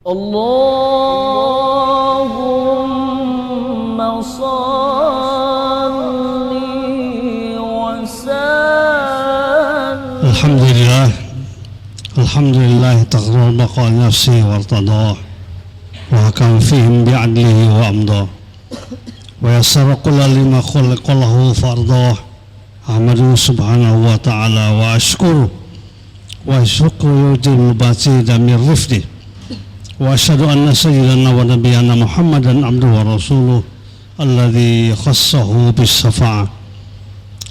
Allahumma salli wa sallim. Alhamdulillah taqarrar baqa nafsi wartadah wa hakam fihim bi'adlihi wa amdah wa yassara kulla lima khuliqalahu fardah. Ahmadu subhanahu wa ta'ala wa ashkuru wa syukru yujil basida min rifdi wa asyhadu anna sayyidana wa nabiyana Muhammadan abduhu wa rasuluh alladhi khassahu bis safa'ah.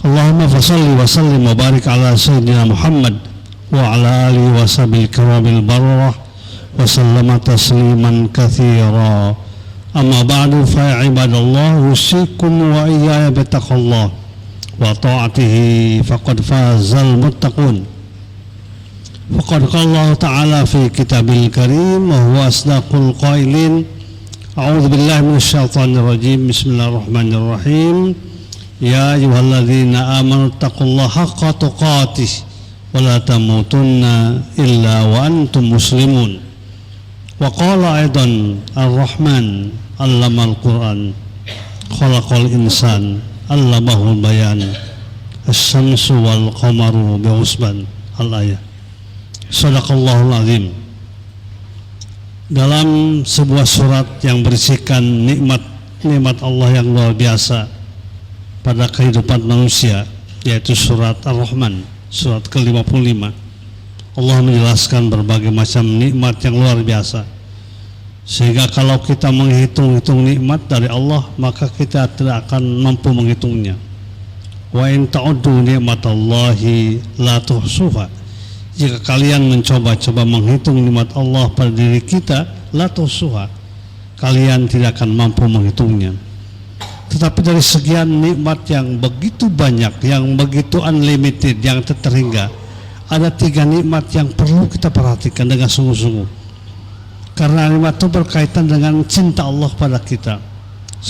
Allahumma fasalli wa sallim wa barik ala sayyidina Muhammad wa ala alihi wa sahbihi kiramil bararah wa sallama tasliman katsira. Amma ba'du fa ibadallah usikum wa iyaya bittaqallah wa ta'atihi faqad fazal muttaqun. Faqad qala Allah ta'ala fi kitabil karim wa huwa asdaqul qailin. A'udzu billahi minasyaitonir rajim. Bismillahirrahmanirrahim. Ya ayyuhalladzina amanu taqullaha haqqa tuqatih wa la tamutunna illa wa antum muslimun. Wa qala aidan ar-rahman 'allamal Qur'an khalaqal insan allamahul bayan asy-syamsu wal qamaru bihusban al-ayah. Shadaqallahul azim. Dalam sebuah surat yang berisikan nikmat Allah yang luar biasa pada kehidupan manusia, yaitu surat Ar-Rahman, surat ke-55, Allah menjelaskan berbagai macam nikmat yang luar biasa, sehingga kalau kita menghitung-hitung nikmat dari Allah, maka kita tidak akan mampu menghitungnya. Wa in ta'uddu ni'matallahi la tuhsuha. Jika kalian mencoba-coba menghitung nikmat Allah pada diri kita, la tuhsuha, kalian tidak akan mampu menghitungnya. Tetapi dari sekian nikmat yang begitu banyak, yang begitu unlimited, yang tak terhingga, ada 3 nikmat yang perlu kita perhatikan dengan sungguh-sungguh. Karena nikmat itu berkaitan dengan cinta Allah pada kita,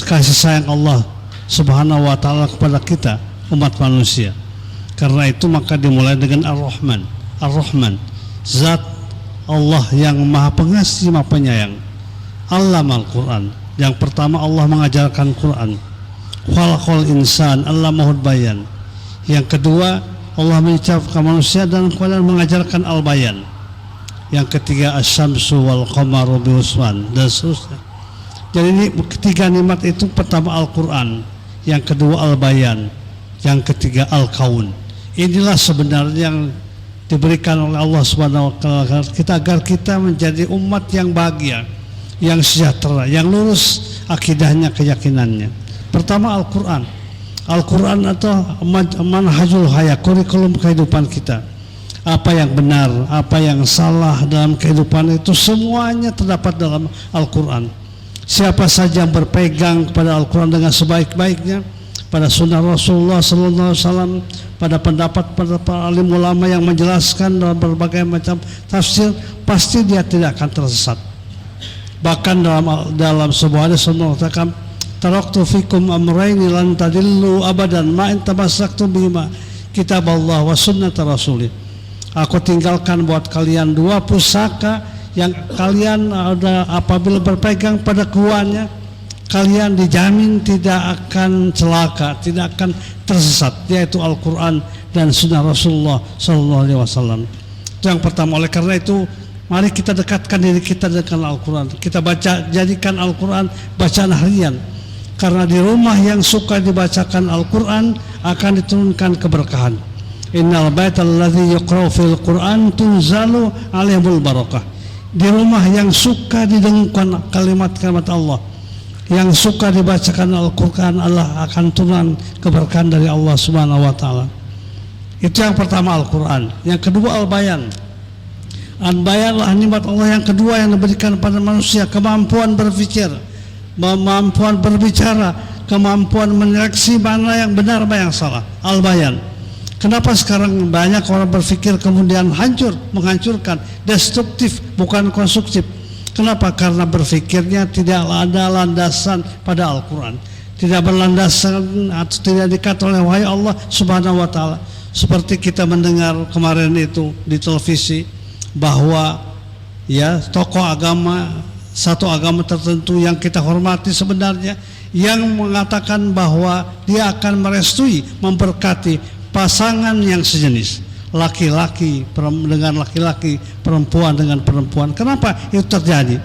kasih sayang Allah subhanahu wa ta'ala kepada kita, umat manusia. Karena itu maka dimulai dengan Ar-Rahman. Ar-Rahman, zat Allah yang maha pengasih, maha penyayang. Allamal Quran, yang pertama Allah mengajarkan Quran. Khalaqal insan, allamahul bayan. Yang kedua Allah menciptakan manusia dan kemudian mengajarkan al-bayan. Yang ketiga asy-syamsu wal qamaru bihusban, dan seterusnya. Jadi ini 3 nikmat itu, pertama Al-Quran, yang kedua Al-Bayan, yang ketiga Al-Kaun. Inilah sebenarnya yang diberikan oleh Allah Subhanahu wa ta'ala kita, agar kita menjadi umat yang bahagia, yang sejahtera, yang lurus akidahnya, keyakinannya. Pertama Al-Quran. Al-Quran atau manhajul hayat, kurikulum kehidupan kita. Apa yang benar, apa yang salah dalam kehidupan itu semuanya terdapat dalam Al-Quran. Siapa saja yang berpegang kepada Al-Quran dengan sebaik-baiknya, pada sunnah Rasulullah SAW, pada pendapat para alim ulama yang menjelaskan dalam berbagai macam tafsir, pasti dia tidak akan tersesat. Bahkan dalam sebuah hadis Rasulullah mengatakan, taraktu fikum amrayni lan tadillu abadan ma in tamassaktum bihima kitaballah wa sunnata rasulih. Aku tinggalkan buat kalian 2 pusaka yang kalian apabila berpegang pada keduanya, kalian dijamin tidak akan celaka, tidak akan tersesat, yaitu Al-Quran dan sunnah Rasulullah SAW. Itu yang pertama. Oleh karena itu, mari kita dekatkan diri kita dengan Al-Quran. Kita baca, jadikan Al-Quran bacaan harian. Karena di rumah yang suka dibacakan Al-Quran akan diturunkan keberkahan. Innal baital ladzi yuqra'u fil Qur'an tunzalu 'alaihimul barakah. Di rumah yang suka didengungkan kalimat-kalimat Allah, yang suka dibacakan Al-Quran, Allah akan turun keberkahan dari Allah Subhanahu wa ta'ala. Itu yang pertama Al-Quran. Yang kedua Al-Bayan. Al-Bayanlah nikmat Allah yang kedua yang diberikan pada manusia, kemampuan berpikir, kemampuan berbicara, kemampuan menyeleksi mana yang benar, mana yang salah. Al-Bayan. Kenapa sekarang banyak orang berpikir kemudian hancur, menghancurkan, destruktif, bukan konstruktif? Kenapa? Karena berpikirnya tidak ada landasan pada Al-Quran, tidak berlandasan atau tidak dikatakan oleh wahyu Allah Subhanahu wa ta'ala. Seperti kita mendengar kemarin itu di televisi bahwa ya tokoh agama, satu agama tertentu yang kita hormati sebenarnya, yang mengatakan bahwa dia akan merestui, memberkati pasangan yang sejenis, laki-laki dengan laki-laki, perempuan dengan perempuan. Kenapa itu terjadi?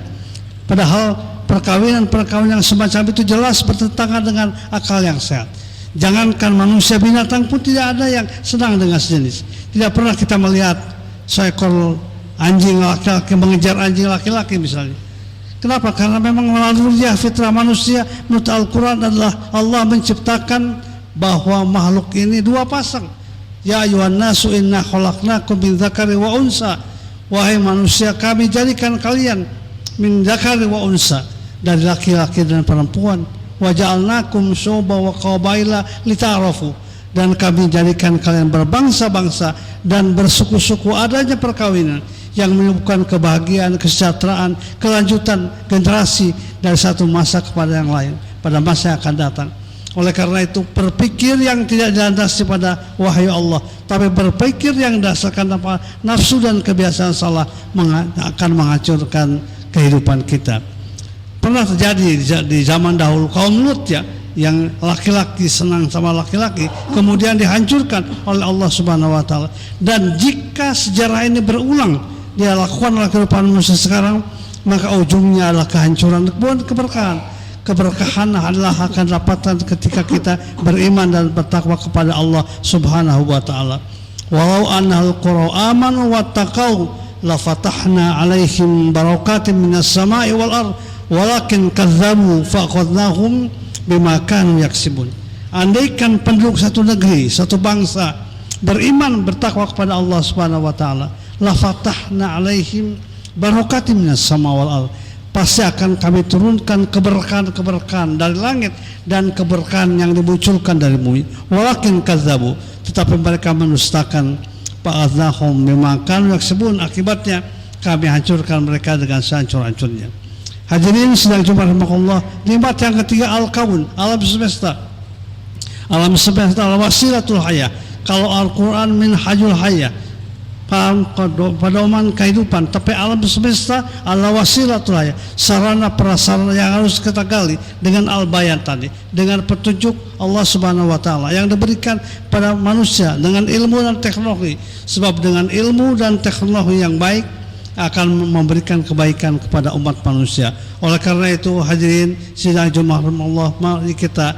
Padahal perkawinan yang semacam itu jelas bertentangan dengan akal yang sehat. Jangankan manusia, binatang pun tidak ada yang senang dengan sejenis. Tidak pernah kita melihat seekor anjing laki-laki mengejar anjing laki-laki misalnya. Kenapa? Karena memang melalui fitrah manusia menurut Al-Quran adalah Allah menciptakan bahwa makhluk ini dua pasang. Ya ayuhan nasu inna khalaqnakum min dzakari wa unsa. Wahai manusia, kami jadikan kalian min dzakari wa unsa, dari laki-laki dan perempuan. Wa ja'alnakum syu'uban wa qabaila lita'arafu, dan kami jadikan kalian berbangsa-bangsa dan bersuku-suku. Adanya perkawinan yang menyebabkan kebahagiaan, kesejahteraan, kelanjutan generasi dari satu masa kepada yang lain pada masa yang akan datang. Oleh karena itu, berpikir yang tidak dilandasi pada wahyu Allah, tapi berpikir yang dasarkan apa nafsu dan kebiasaan salah akan menghancurkan kehidupan kita. Pernah terjadi di zaman dahulu kaum Lut ya, yang laki-laki senang sama laki-laki, kemudian dihancurkan oleh Allah Subhanahu wa taala. Dan jika sejarah ini berulang dia lakukan oleh kehidupan manusia sekarang, maka ujungnya adalah kehancuran, bukan keberkahan. Keberkahan adalah akan dapatkan ketika kita beriman dan bertakwa kepada Allah Subhanahu wa taala. Walau annal qura amanu wattaqau la fatahna alaihim barakatin minas sama'i wal ardh walakin kadzabu faqadnahum bima kanu yaksibun. Andaikan penduduk satu negeri, satu bangsa beriman bertakwa kepada Allah Subhanahu wa taala, la fatahna alaihim barakatin minas sama wal ardh, pasti akan kami turunkan keberkahan dari langit dan keberkahan yang dimunculkan dari bumi. Walakin kadzabu, tetapi mereka mendustakan, faqadnahum bima kanu yaksibun, akibatnya kami hancurkan mereka dengan sehancur-hancurnya. Hadirin sedang jumpa rahmatullah. Nikmat yang ketiga al-kaun, alam semesta. Alam semesta adalah wasilatul hayah. Kalau Al-Quran minhajul hayah, pedoman kehidupan, tapi alam semesta adalah wasilatul hayah, sarana prasarana yang harus kita gali dengan al-bayan tadi, dengan petunjuk Allah Subhanahu wa taala yang diberikan pada manusia dengan ilmu dan teknologi. Sebab dengan ilmu dan teknologi yang baik akan memberikan kebaikan kepada umat manusia. Oleh karena itu, hadirin sidang Jumat Allah, mari kita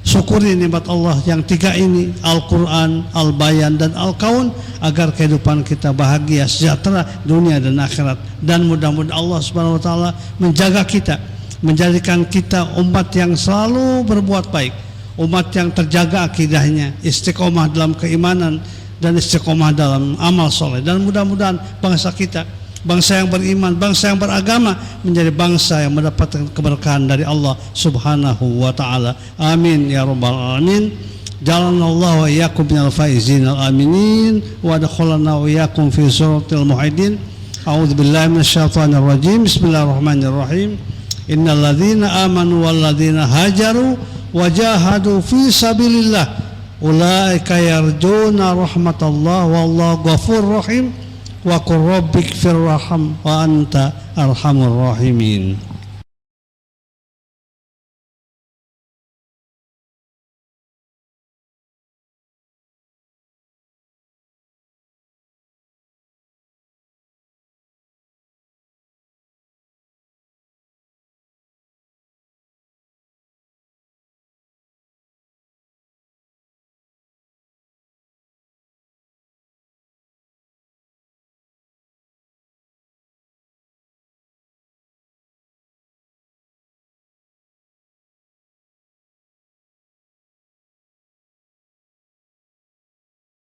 syukuri nikmat Allah yang tiga ini, Al-Quran, Al-Bayan, dan Al-Kaun, agar kehidupan kita bahagia, sejahtera dunia dan akhirat. Dan mudah-mudahan Allah Subhanahu wa taala menjaga kita, menjadikan kita umat yang selalu berbuat baik, umat yang terjaga akidahnya, istiqomah dalam keimanan dan istiqomah dalam amal soleh. Dan mudah-mudahan bangsa kita, bangsa yang beriman, bangsa yang beragama, menjadi bangsa yang mendapatkan keberkahan dari Allah Subhanahu wa ta'ala. Amin ya rabbal alamin. Jalanallahu wa iyyakum minal faizin al-aminin wa adkhalana wa iyyakum fi suratil mu'idin. A'udzu billahi minasyaitonir rajim. Bismillahirrahmanirrahim. Innal ladzina amanu wal ladzina hajaru wa jahadu fi sabilillah ulaika yarjuna rahmatallah wallahu ghafurur rahim wa qur rabbighfir warham wa anta arhamur rahimin.